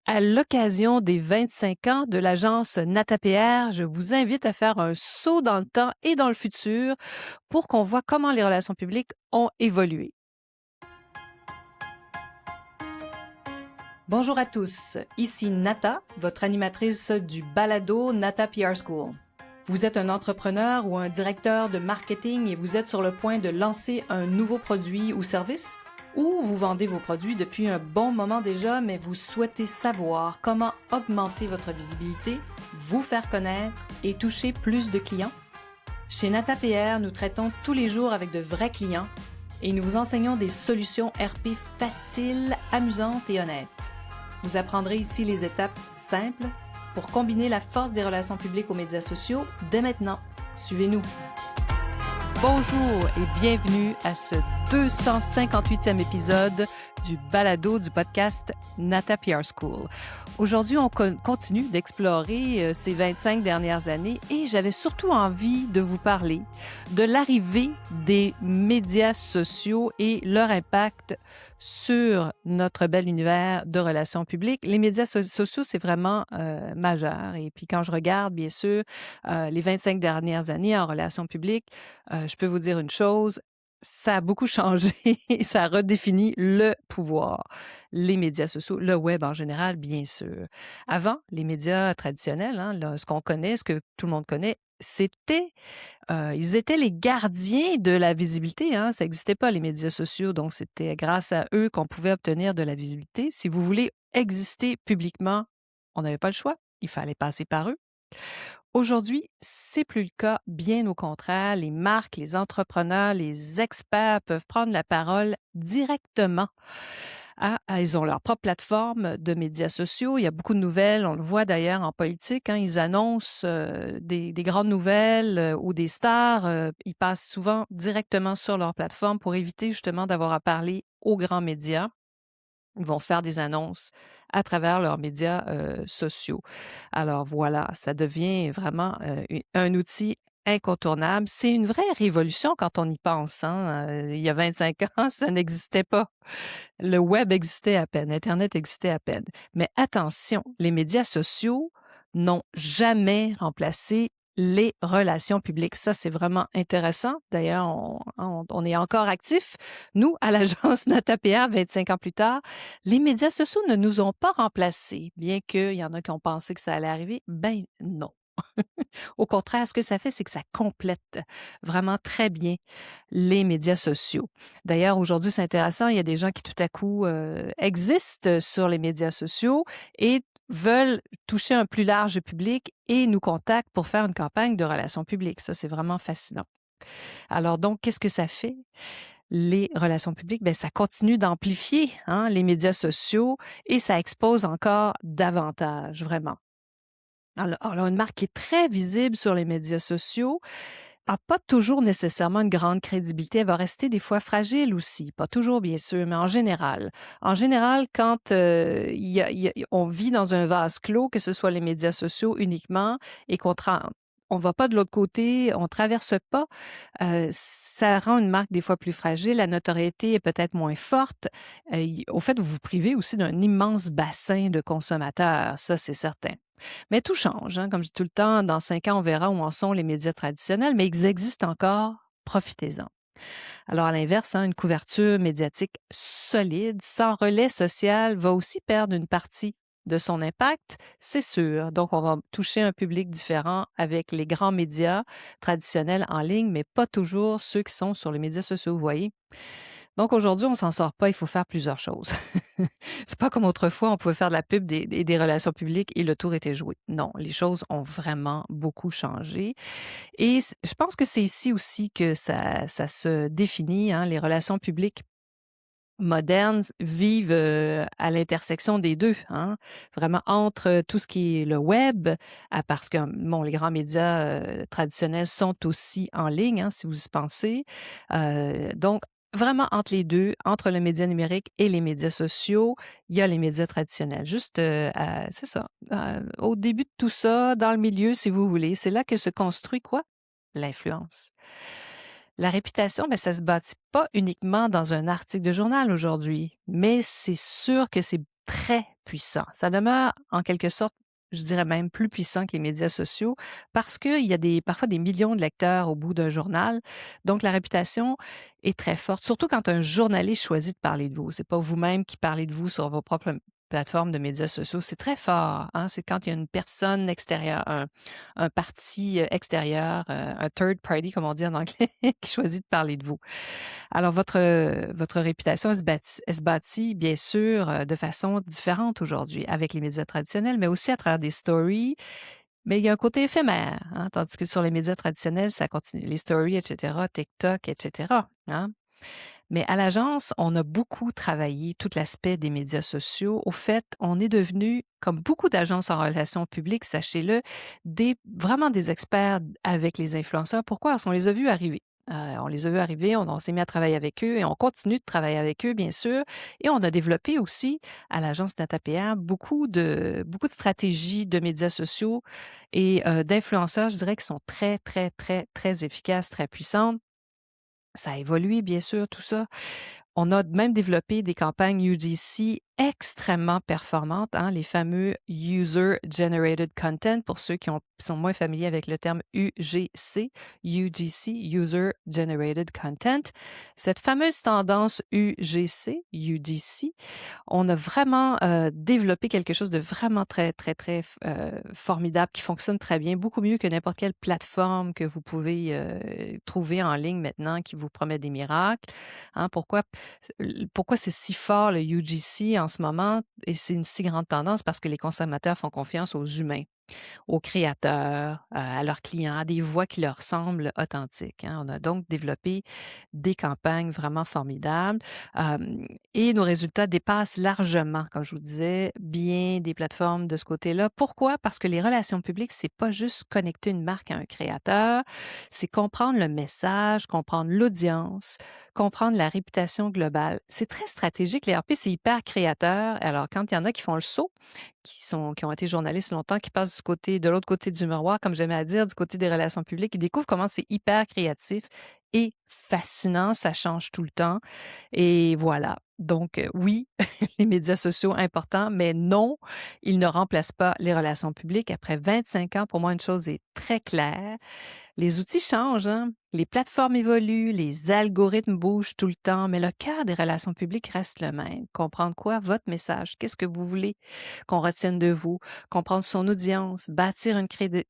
À l'occasion des 25 ans de l'agence NataPR, je vous invite à faire un saut dans le temps et dans le futur pour qu'on voit comment les relations publiques ont évolué. Bonjour à tous, ici Nata, votre animatrice du balado Nata PR School. Vous êtes un entrepreneur ou un directeur de marketing et vous êtes sur le point de lancer un nouveau produit ou service? Ou vous vendez vos produits depuis un bon moment déjà, mais vous souhaitez savoir comment augmenter votre visibilité, vous faire connaître et toucher plus de clients? Chez NataPR, nous traitons tous les jours avec de vrais clients et nous vous enseignons des solutions RP faciles, amusantes et honnêtes. Vous apprendrez ici les étapes simples pour combiner la force des relations publiques aux médias sociaux dès maintenant. Suivez-nous. Bonjour et bienvenue à ce 258e épisode du balado du podcast Nata PR School. Aujourd'hui, on continue d'explorer ces 25 dernières années et j'avais surtout envie de vous parler de l'arrivée des médias sociaux et leur impact sur notre bel univers de relations publiques. Les médias sociaux, c'est vraiment majeur. Et puis quand je regarde, bien sûr, les 25 dernières années en relations publiques, je peux vous dire une chose, ça a beaucoup changé et ça a redéfini le pouvoir. Les médias sociaux, le web en général, bien sûr. Avant, les médias traditionnels, ce qu'on connaît, ce que tout le monde connaît, ils étaient les gardiens de la visibilité. Ça n'existait pas, les médias sociaux, donc c'était grâce à eux qu'on pouvait obtenir de la visibilité. Si vous voulez exister publiquement, on n'avait pas le choix. Il fallait passer par eux. Aujourd'hui, c'est plus le cas, bien au contraire. Les marques, les entrepreneurs, les experts peuvent prendre la parole directement. Ils ont leur propre plateforme de médias sociaux. Il y a beaucoup de nouvelles. On le voit d'ailleurs en politique. Ils annoncent des grandes nouvelles ou des stars. Ils passent souvent directement sur leur plateforme pour éviter justement d'avoir à parler aux grands médias. Ils vont faire des annonces à travers leurs médias sociaux. Alors voilà, ça devient vraiment un outil incontournable. C'est une vraie révolution quand on y pense. Il y a 25 ans, ça n'existait pas. Le web existait à peine, Internet existait à peine. Mais attention, les médias sociaux n'ont jamais remplacé les relations publiques. Ça, c'est vraiment intéressant. D'ailleurs, on est encore actifs. Nous, à l'agence NataPR, 25 ans plus tard, les médias sociaux ne nous ont pas remplacés, bien qu'il y en a qui ont pensé que ça allait arriver. Ben non. Au contraire, ce que ça fait, c'est que ça complète vraiment très bien les médias sociaux. D'ailleurs, aujourd'hui, c'est intéressant, il y a des gens qui tout à coup existent sur les médias sociaux et veulent toucher un plus large public et nous contactent pour faire une campagne de relations publiques. Ça, c'est vraiment fascinant. Alors donc, qu'est-ce que ça fait? Les relations publiques, ça continue d'amplifier les médias sociaux et ça expose encore davantage, vraiment. Alors, une marque qui est très visible sur les médias sociaux a pas toujours nécessairement une grande crédibilité. Elle va rester des fois fragile aussi. Pas toujours, bien sûr, mais en général. En général, quand on vit dans un vase clos, que ce soit les médias sociaux uniquement, et on va pas de l'autre côté, on traverse pas, ça rend une marque des fois plus fragile, la notoriété est peut-être moins forte. Au fait, vous vous privez aussi d'un immense bassin de consommateurs, ça c'est certain. Mais tout change, comme je dis tout le temps, dans 5 ans, on verra où en sont les médias traditionnels, mais ils existent encore, profitez-en. Alors, à l'inverse, une couverture médiatique solide, sans relais social, va aussi perdre une partie de son impact, c'est sûr. Donc, on va toucher un public différent avec les grands médias traditionnels en ligne, mais pas toujours ceux qui sont sur les médias sociaux, vous voyez. Donc aujourd'hui, on s'en sort pas, il faut faire plusieurs choses. C'est pas comme autrefois, on pouvait faire de la pub des relations publiques et le tour était joué. Non, les choses ont vraiment beaucoup changé. Et je pense que c'est ici aussi que ça se définit. Les relations publiques modernes vivent à l'intersection des deux, vraiment entre tout ce qui est le web, parce que les grands médias traditionnels sont aussi en ligne, si vous y pensez. Donc, vraiment entre les deux, entre le média numérique et les médias sociaux, il y a les médias traditionnels. Juste, c'est ça, au début de tout ça, dans le milieu, si vous voulez, c'est là que se construit quoi? L'influence. La réputation, ça se bâtit pas uniquement dans un article de journal aujourd'hui, mais c'est sûr que c'est très, puissant. Ça demeure en quelque sorte, je dirais même plus puissant que les médias sociaux parce qu'il y a parfois des millions de lecteurs au bout d'un journal. Donc, la réputation est très forte, surtout quand un journaliste choisit de parler de vous. C'est pas vous-même qui parlez de vous sur vos propres plateformes de médias sociaux. C'est très fort, hein? C'est quand il y a une personne extérieure, un parti extérieur, un third party, comme on dit en anglais, qui choisit de parler de vous. Alors, votre réputation, elle se bâtit, bien sûr, de façon différente aujourd'hui avec les médias traditionnels, mais aussi à travers des stories. Mais il y a un côté éphémère, hein, tandis que sur les médias traditionnels, ça continue. Les stories, etc., TikTok, etc., hein. Mais à l'agence, on a beaucoup travaillé tout l'aspect des médias sociaux. Au fait, on est devenu, comme beaucoup d'agences en relations publiques, sachez-le, vraiment des experts avec les influenceurs. Pourquoi? Parce qu'on les a vus arriver. On les a vus arriver, on s'est mis à travailler avec eux et on continue de travailler avec eux, bien sûr. Et on a développé aussi à l'agence NataPR beaucoup de stratégies de médias sociaux et d'influenceurs, je dirais, qui sont très, très, très, très efficaces, très puissantes. Ça a évolué, bien sûr, tout ça. On a même développé des campagnes UGC extrêmement performantes, hein, les fameux User Generated Content, pour ceux qui sont moins familiers avec le terme UGC, User Generated Content. Cette fameuse tendance UGC, on a vraiment développé quelque chose de vraiment très, très, très formidable qui fonctionne très bien, beaucoup mieux que n'importe quelle plateforme que vous pouvez trouver en ligne maintenant qui vous promet des miracles. Hein, pourquoi c'est si fort le UGC en ce moment et c'est une si grande tendance? Parce que les consommateurs font confiance aux humains, aux créateurs, à leurs clients, à des voix qui leur semblent authentiques, hein. On a donc développé des campagnes vraiment formidables, et nos résultats dépassent largement, comme je vous disais, bien des plateformes de ce côté-là. Pourquoi? Parce que les relations publiques, c'est pas juste connecter une marque à un créateur, c'est comprendre le message, comprendre l'audience, comprendre la réputation globale. C'est très stratégique. Les RP, c'est hyper créateur. Alors, quand il y en a qui font le saut, qui ont été journalistes longtemps, qui passent de l'autre côté du miroir, comme j'aimais à dire, du côté des relations publiques, ils découvrent comment c'est hyper créatif et fascinant, ça change tout le temps. Et voilà. Donc, oui, les médias sociaux importants, mais non, ils ne remplacent pas les relations publiques. Après 25 ans, pour moi, une chose est très claire. Les outils changent, hein? Les plateformes évoluent, les algorithmes bougent tout le temps, mais le cœur des relations publiques reste le même. Comprendre quoi? Votre message. Qu'est-ce que vous voulez qu'on retienne de vous? Comprendre son audience, bâtir une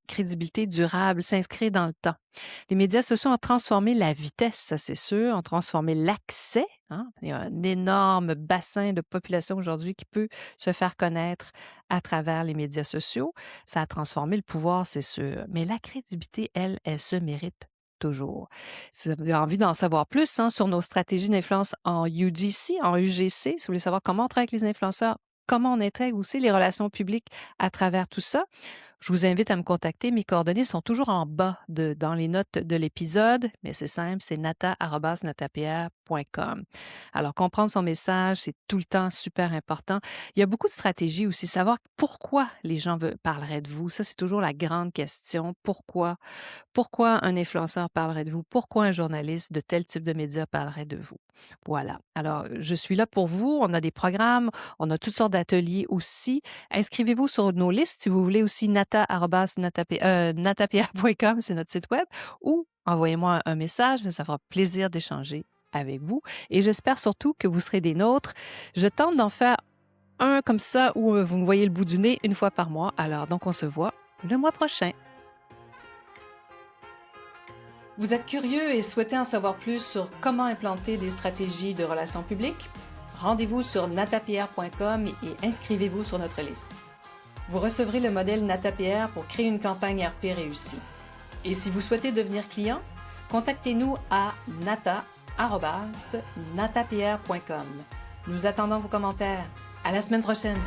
crédibilité durable, s'inscrire dans le temps. Les médias sociaux ont transformé la vitesse, ça c'est sûr, ont transformé l'accès, hein? Il y a un énorme bassin de population aujourd'hui qui peut se faire connaître à travers les médias sociaux. Ça a transformé le pouvoir, c'est sûr. Mais la crédibilité, elle se mérite toujours. Si vous avez envie d'en savoir plus, hein, sur nos stratégies d'influence en UGC, en UGC, si vous voulez savoir comment on travaille avec les influenceurs, comment on intègre aussi les relations publiques à travers tout ça, je vous invite à me contacter. Mes coordonnées sont toujours en bas dans les notes de l'épisode, mais c'est simple, c'est nata@natapr.com. Alors, comprendre son message, c'est tout le temps super important. Il y a beaucoup de stratégies aussi, savoir pourquoi les gens parleraient de vous. Ça, c'est toujours la grande question. Pourquoi? Pourquoi un influenceur parlerait de vous? Pourquoi un journaliste de tel type de médias parlerait de vous? Voilà. Alors, je suis là pour vous. On a des programmes, on a toutes sortes d'ateliers aussi. Inscrivez-vous sur nos listes si vous voulez aussi natapr.com, c'est notre site web, ou envoyez-moi un message, ça fera plaisir d'échanger avec vous. Et j'espère surtout que vous serez des nôtres. Je tente d'en faire un comme ça où vous me voyez le bout du nez une fois par mois. Alors, donc, on se voit le mois prochain. Vous êtes curieux et souhaitez en savoir plus sur comment implanter des stratégies de relations publiques? Rendez-vous sur natapr.com et inscrivez-vous sur notre liste. Vous recevrez le modèle NataPR pour créer une campagne RP réussie. Et si vous souhaitez devenir client, contactez-nous à nata@natapr.com. Nous attendons vos commentaires. À la semaine prochaine!